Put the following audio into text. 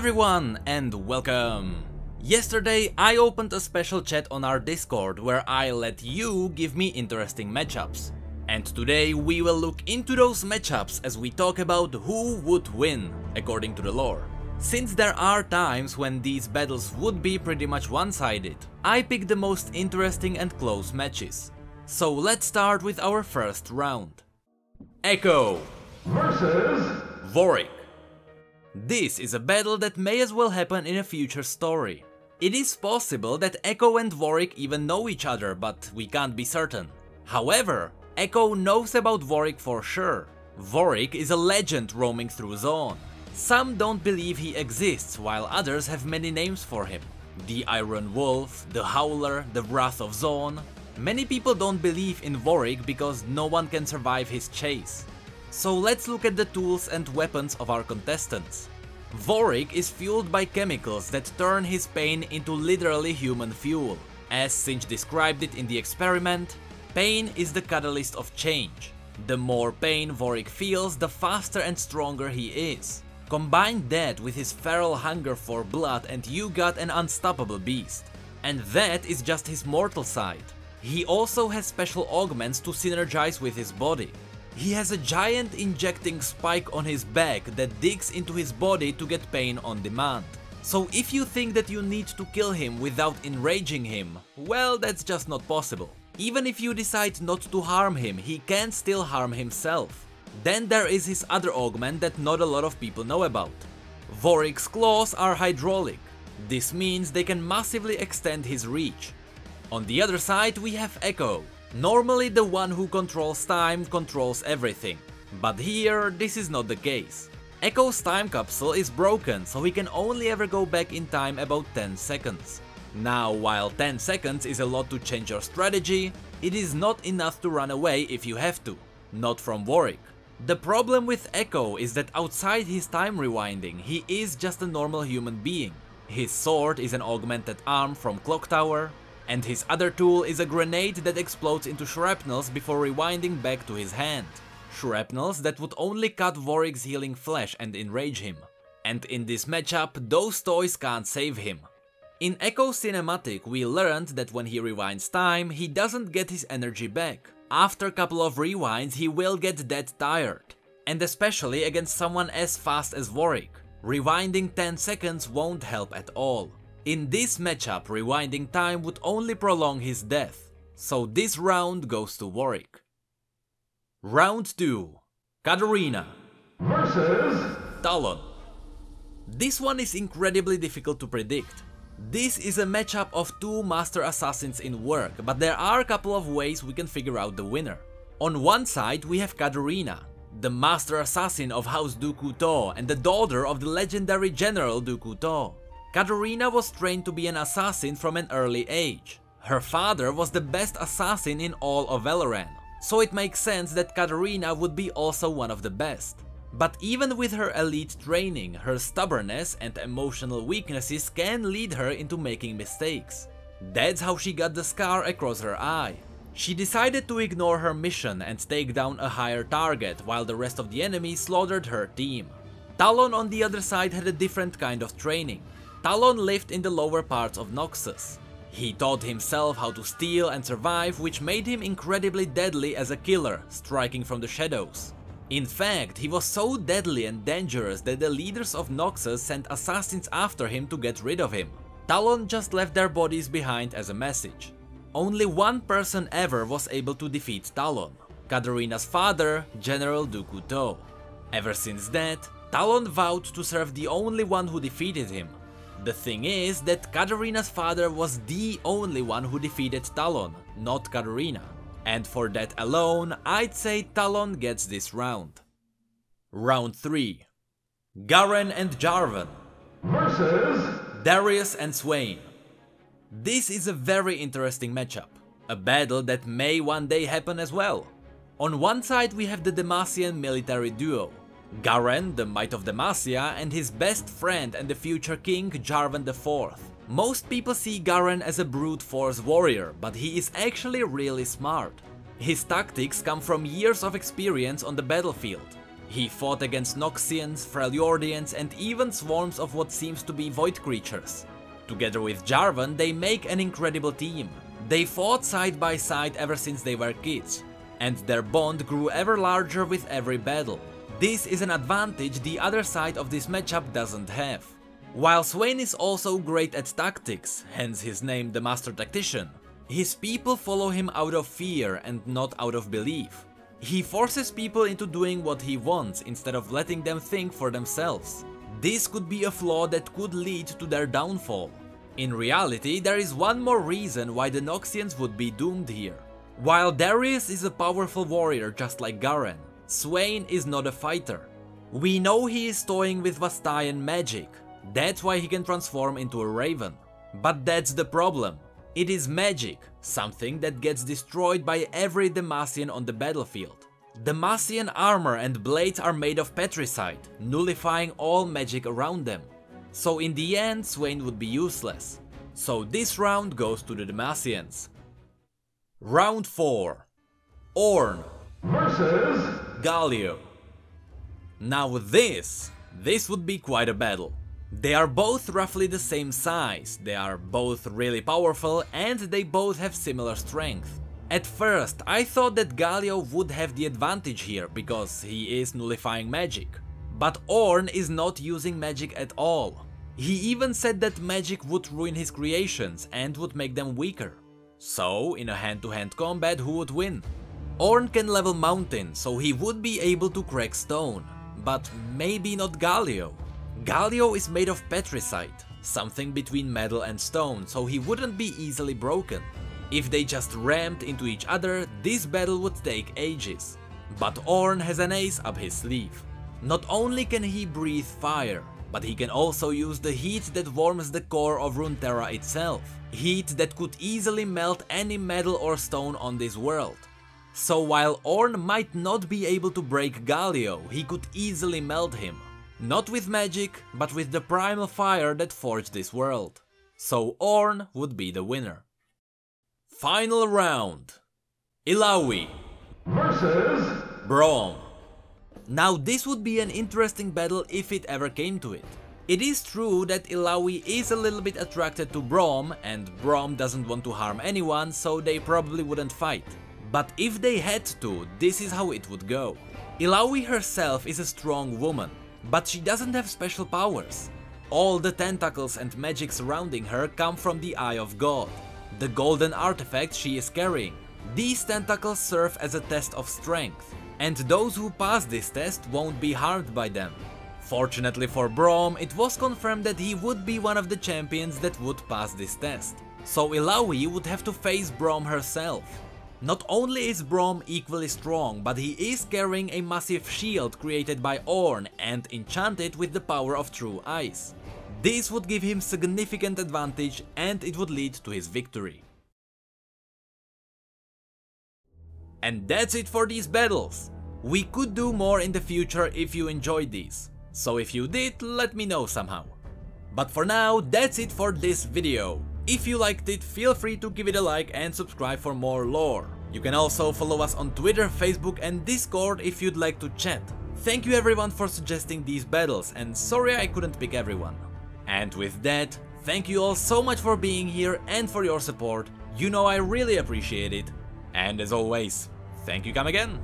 everyone and welcome! Yesterday I opened a special chat on our Discord where I let you give me interesting matchups. And today we will look into those matchups as we talk about who would win, according to the lore. Since there are times when these battles would be pretty much one-sided, I picked the most interesting and close matches. So let's start with our first round. Echo versus Vorak. This is a battle that may as well happen in a future story. It is possible that Echo and Vorak even know each other, but we can't be certain. However, Echo knows about Vorak for sure. Vorak is a legend roaming through Zone. Some don't believe he exists, while others have many names for him. The Iron Wolf, the Howler, the Wrath of Zone. Many people don't believe in Vorak because no one can survive his chase. So let's look at the tools and weapons of our contestants. Vorak is fueled by chemicals that turn his pain into literally human fuel. As CZECH described it in the experiment, pain is the catalyst of change. The more pain Vorak feels, the faster and stronger he is. Combine that with his feral hunger for blood and you got an unstoppable beast. And that is just his mortal side. He also has special augments to synergize with his body. He has a giant injecting spike on his back that digs into his body to get pain on demand. So if you think that you need to kill him without enraging him, well, that's just not possible. Even if you decide not to harm him, he can still harm himself. Then there is his other augment that not a lot of people know about. Vorak's claws are hydraulic. This means they can massively extend his reach. On the other side we have Echo. Normally the one who controls time controls everything, but here this is not the case. Echo's time capsule is broken, so he can only ever go back in time about 10 seconds. Now, while 10 seconds is a lot to change your strategy, it is not enough to run away if you have to. Not from Vorak. The problem with Echo is that outside his time rewinding, he is just a normal human being. His sword is an augmented arm from Clock Tower, and his other tool is a grenade that explodes into shrapnels before rewinding back to his hand. Shrapnels that would only cut Vorak's healing flesh and enrage him. And in this matchup, those toys can't save him. In Echo's cinematic we learned that when he rewinds time, he doesn't get his energy back. After a couple of rewinds he will get dead tired. And especially against someone as fast as Vorak. Rewinding 10 seconds won't help at all. In this matchup, rewinding time would only prolong his death, so this round goes to Vorak. Round 2. Katarina versus Talon. This one is incredibly difficult to predict. This is a matchup of two master assassins in work, but there are a couple of ways we can figure out the winner. On one side we have Katarina, the master assassin of House Dooku To and the daughter of the legendary General Dooku To. Katarina was trained to be an assassin from an early age. Her father was the best assassin in all of Valoran, so it makes sense that Katarina would be also one of the best. But even with her elite training, her stubbornness and emotional weaknesses can lead her into making mistakes. That's how she got the scar across her eye. She decided to ignore her mission and take down a higher target while the rest of the enemy slaughtered her team. Talon on the other side had a different kind of training. Talon lived in the lower parts of Noxus. He taught himself how to steal and survive, which made him incredibly deadly as a killer, striking from the shadows. In fact, he was so deadly and dangerous that the leaders of Noxus sent assassins after him to get rid of him. Talon just left their bodies behind as a message. Only one person ever was able to defeat Talon, Katarina's father, General Dooku To. Ever since that, Talon vowed to serve the only one who defeated him. The thing is that Katarina's father was the only one who defeated Talon, not Katarina. And for that alone, I'd say Talon gets this round. Round 3. Garen and Jarvan versus Darius and Swain. This is a very interesting matchup. A battle that may one day happen as well. On one side we have the Demacian military duo. Garen, the Might of Demacia, and his best friend and the future king Jarvan IV. Most people see Garen as a brute force warrior, but he is actually really smart. His tactics come from years of experience on the battlefield. He fought against Noxians, Freljordians and even swarms of what seems to be void creatures. Together with Jarvan, they make an incredible team. They fought side by side ever since they were kids, and their bond grew ever larger with every battle. This is an advantage the other side of this matchup doesn't have. While Swain is also great at tactics, hence his name the Master Tactician, his people follow him out of fear and not out of belief. He forces people into doing what he wants instead of letting them think for themselves. This could be a flaw that could lead to their downfall. In reality, there is one more reason why the Noxians would be doomed here. While Darius is a powerful warrior just like Garen, Swain is not a fighter. We know he is toying with Vastayan magic, that's why he can transform into a raven. But that's the problem. It is magic, something that gets destroyed by every Demacian on the battlefield. Demacian armor and blades are made of petricite, nullifying all magic around them. So in the end, Swain would be useless. So this round goes to the Demacians. Round 4. Ornn versus Gallio. Now this would be quite a battle. They are both roughly the same size, they are both really powerful and they both have similar strength. At first I thought that Gallio would have the advantage here because he is nullifying magic. But Ornn is not using magic at all. He even said that magic would ruin his creations and would make them weaker. So in a hand-to-hand combat, who would win? Ornn can level mountains, so he would be able to crack stone. But maybe not Gallio. Gallio is made of petricite, something between metal and stone, so he wouldn't be easily broken. If they just rammed into each other, this battle would take ages. But Ornn has an ace up his sleeve. Not only can he breathe fire, but he can also use the heat that warms the core of Runeterra itself. Heat that could easily melt any metal or stone on this world. So while Ornn might not be able to break Gallio, he could easily melt him. Not with magic, but with the primal fire that forged this world. So Ornn would be the winner. Final round. Illaoi versus Brom. Now this would be an interesting battle if it ever came to it. It is true that Illaoi is a little bit attracted to Brom and Brom doesn't want to harm anyone, so they probably wouldn't fight. But if they had to, this is how it would go. Illaoi herself is a strong woman, but she doesn't have special powers. All the tentacles and magic surrounding her come from the Eye of God, the golden artifact she is carrying. These tentacles serve as a test of strength, and those who pass this test won't be harmed by them. Fortunately for Brom, it was confirmed that he would be one of the champions that would pass this test. So Illaoi would have to face Brom herself. Not only is Brom equally strong, but he is carrying a massive shield created by Ornn and enchanted with the power of true ice. This would give him significant advantage and it would lead to his victory. And that's it for these battles. We could do more in the future if you enjoyed these, so if you did, let me know somehow. But for now, that's it for this video. If you liked it, feel free to give it a like and subscribe for more lore. You can also follow us on Twitter, Facebook and Discord if you'd like to chat. Thank you everyone for suggesting these battles and sorry I couldn't pick everyone. And with that, thank you all so much for being here and for your support. You know I really appreciate it. And as always, thank you come again.